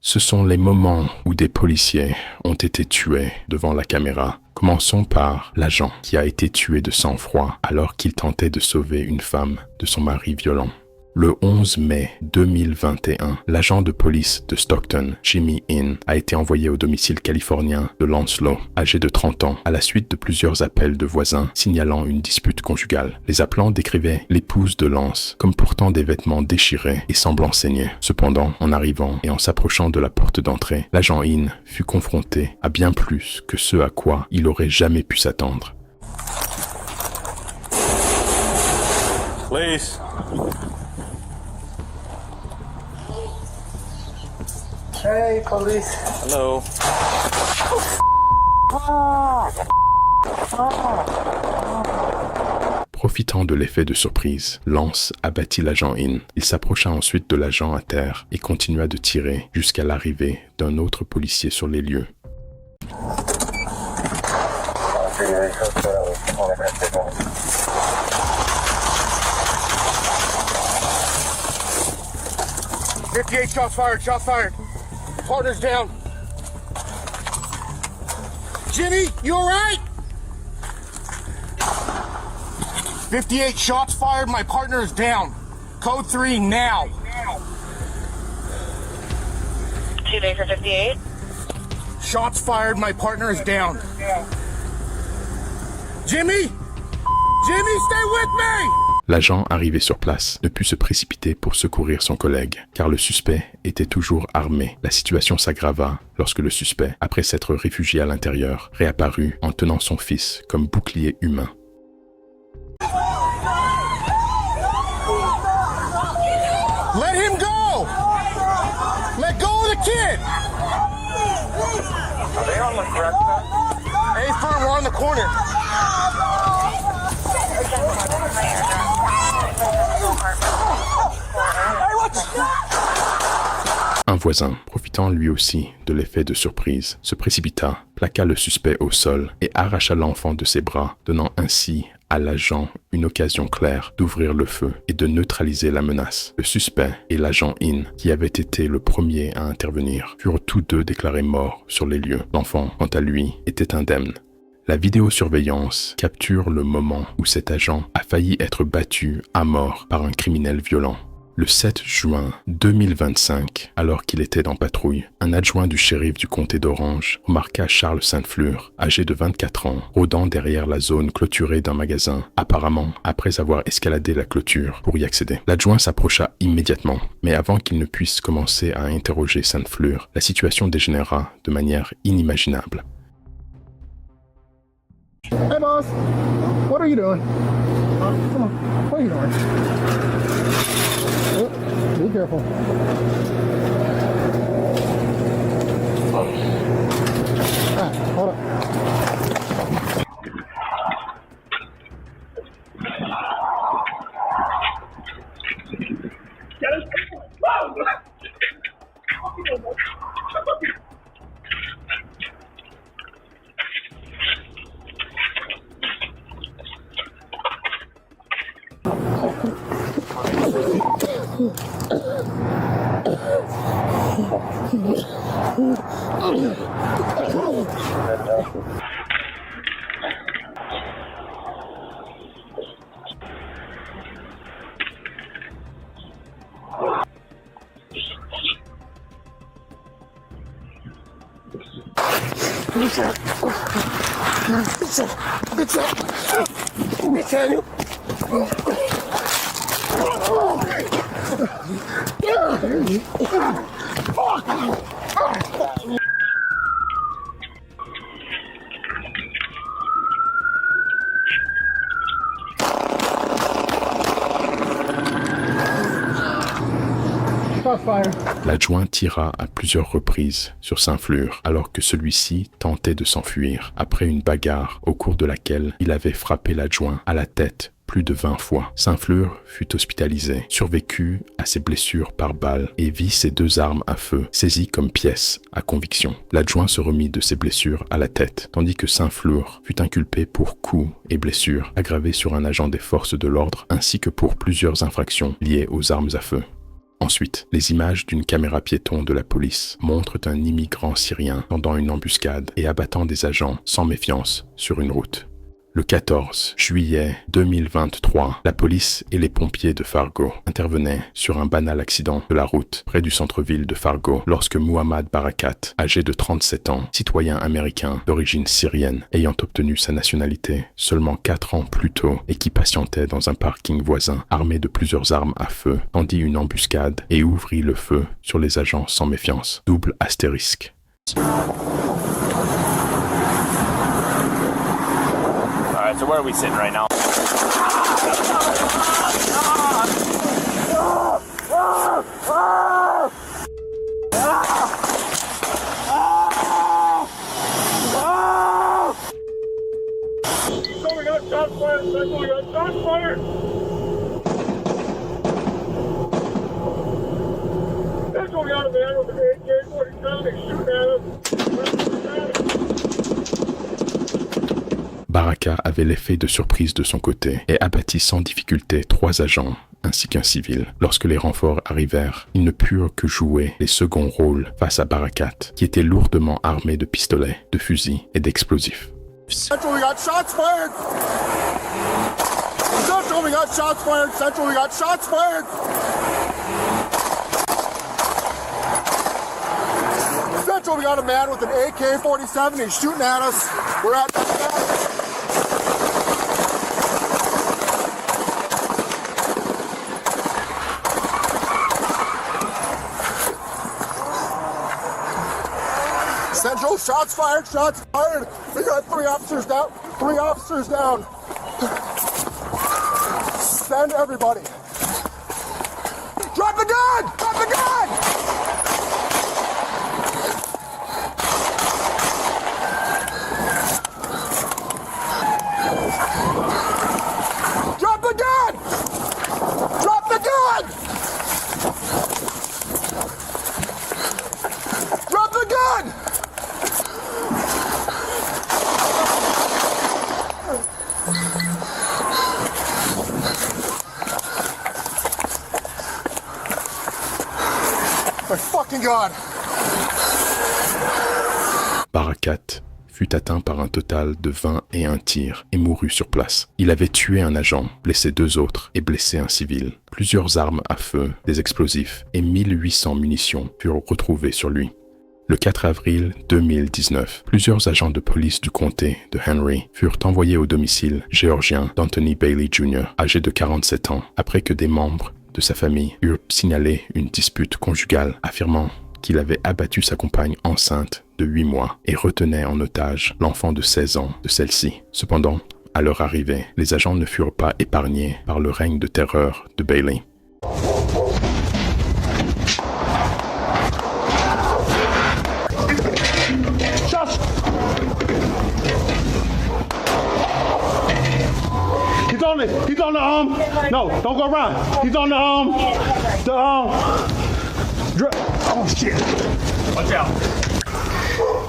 Ce sont les moments où des policiers ont été tués devant la caméra. Commençons par l'agent qui a été tué de sang-froid alors qu'il tentait de sauver une femme de son mari violent. Le 11 mai 2021, l'agent de police de Stockton, Jimmy Hinn, a été envoyé au domicile californien de Lancelot, âgé de 30 ans, à la suite de plusieurs appels de voisins signalant une dispute conjugale. Les appelants décrivaient l'épouse de Lance comme portant des vêtements déchirés et semblant saigner. Cependant, en arrivant et en s'approchant de la porte d'entrée, l'agent Hinn fut confronté à bien plus que ce à quoi il aurait jamais pu s'attendre. Please. Hey, police. Hello. Profitant de l'effet de surprise, Lance abattit l'agent Hinn. Il s'approcha ensuite de l'agent à terre et continua de tirer jusqu'à l'arrivée d'un autre policier sur les lieux. Shots fired, shots fired. Partner's down. Jimmy, you alright? 58 shots fired, my partner is down. Code 3 now. 2 Baker 58. Shots fired, my partner is down. Jimmy! Jimmy, stay with me! L'agent arrivé sur place ne put se précipiter pour secourir son collègue, car le suspect était toujours armé. La situation s'aggrava lorsque le suspect, après s'être réfugié à l'intérieur, réapparut en tenant son fils comme bouclier humain. Let him go! Let go of the kid! Are they on the correct side? Hey, firm, we're on the corner. Un voisin, profitant lui aussi de l'effet de surprise, se précipita, plaqua le suspect au sol et arracha l'enfant de ses bras, donnant ainsi à l'agent une occasion claire d'ouvrir le feu et de neutraliser la menace. Le suspect et l'agent Hinn, qui avait été le premier à intervenir, furent tous deux déclarés morts sur les lieux. L'enfant, quant à lui, était indemne. La vidéosurveillance capture le moment où cet agent a failli être battu à mort par un criminel violent. Le 7 juin 2025, alors qu'il était en patrouille, un adjoint du shérif du comté d'Orange remarqua Charles Sainte-Fleur, âgé de 24 ans, rôdant derrière la zone clôturée d'un magasin, apparemment après avoir escaladé la clôture pour y accéder. L'adjoint s'approcha immédiatement, mais avant qu'il ne puisse commencer à interroger Sainte-Fleur, la situation dégénéra de manière inimaginable. Hey, boss. What are you doing? Come on. What are you doing? Oh, be careful. Ah, hold up. L'adjoint tira à plusieurs reprises sur Sainte-Fleur alors que celui-ci tentait de s'enfuir après une bagarre au cours de laquelle il avait frappé l'adjoint à la tête plus de 20 fois. Sainte-Fleur fut hospitalisé, survécut à ses blessures par balle et vit ses 2 armes à feu saisies comme pièces à conviction. L'adjoint se remit de ses blessures à la tête, tandis que Sainte-Fleur fut inculpé pour coups et blessures aggravées sur un agent des forces de l'ordre ainsi que pour plusieurs infractions liées aux armes à feu. Ensuite, les images d'une caméra piéton de la police montrent un immigrant syrien tendant une embuscade et abattant des agents sans méfiance sur une route. Le 14 juillet 2023, la police et les pompiers de Fargo intervenaient sur un banal accident de la route près du centre-ville de Fargo lorsque Muhammad Barakat, âgé de 37 ans, citoyen américain d'origine syrienne, ayant obtenu sa nationalité seulement 4 ans plus tôt et qui patientait dans un parking voisin armé de plusieurs armes à feu, tendit une embuscade et ouvrit le feu sur les agents sans méfiance. Double astérisque. Alright, so where are we sitting right now? We got shots fired, Central. We got shots fired. Central got a man with an AK-47. He's shooting at us. Baraka avait l'effet de surprise de son côté et abattit sans difficulté 3 agents ainsi qu'un civil. Lorsque les renforts arrivèrent, ils ne purent que jouer les seconds rôles face à Barakat, qui était lourdement armé de pistolets, de fusils et d'explosifs. Central, we got shots fired. Central, we got shots fired. Central, we got shots fired. Central, we got a man with an AK-47. He's shooting at us. We're at the Central, shots fired, shots fired. We got 3 officers down. 3 officers down. Send everybody. Drop the gun! Drop the gun! Drop the gun! Drop the gun! Drop the gun! My fucking God! Barakat fut atteint par un total de 21 tirs et mourut sur place. Il avait tué un agent, blessé 2 autres et blessé un civil. Plusieurs armes à feu, des explosifs et 1800 munitions furent retrouvées sur lui. Le 4 avril 2019, plusieurs agents de police du comté de Henry furent envoyés au domicile géorgien d'Anthony Bailey Jr., âgé de 47 ans, après que des membres de sa famille eurent signalé une dispute conjugale, affirmant qu'il avait abattu sa compagne enceinte de 8 mois et retenait en otage l'enfant de 16 ans de celle-ci. Cependant, à leur arrivée, les agents ne furent pas épargnés par le règne de terreur de Bailey. He's on the no, don't go around. He's on oh shit. Watch out.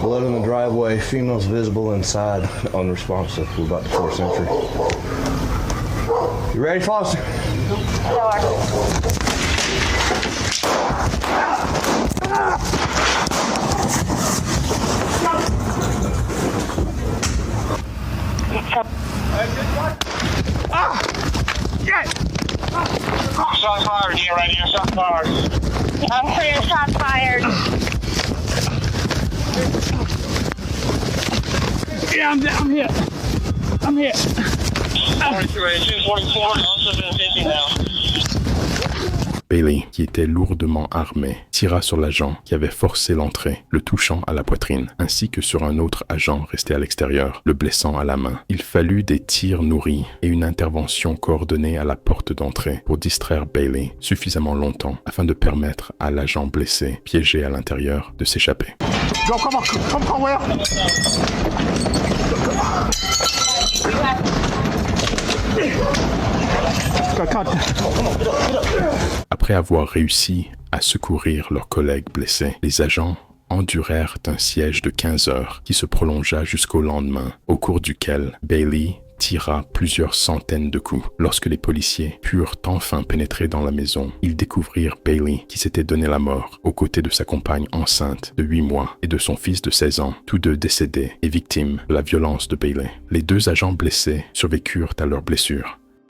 Blood in the driveway, females visible inside, unresponsive. We're about to force entry. You ready, Foster? Shots fired here, right here. Shots fired. I'm clear, shots fired. Yeah, I'm here. I'm here. 43, 244, also been 50 now. Bailey, qui était lourdement armé, tira sur l'agent qui avait forcé l'entrée, le touchant à la poitrine, ainsi que sur un autre agent resté à l'extérieur, le blessant à la main. Il fallut des tirs nourris et une intervention coordonnée à la porte d'entrée pour distraire Bailey suffisamment longtemps afin de permettre à l'agent blessé, piégé à l'intérieur, de s'échapper. Go, come on, come where? Après avoir réussi à secourir leurs collègues blessés, les agents endurèrent un siège de 15 heures qui se prolongea jusqu'au lendemain, au cours duquel Bailey tira plusieurs centaines de coups. Lorsque les policiers purent enfin pénétrer dans la maison, ils découvrirent Bailey qui s'était donné la mort aux côtés de sa compagne enceinte de 8 mois et de son fils de 16 ans, tous deux décédés et victimes de la violence de Bailey. Les 2 agents blessés survécurent à leurs blessures.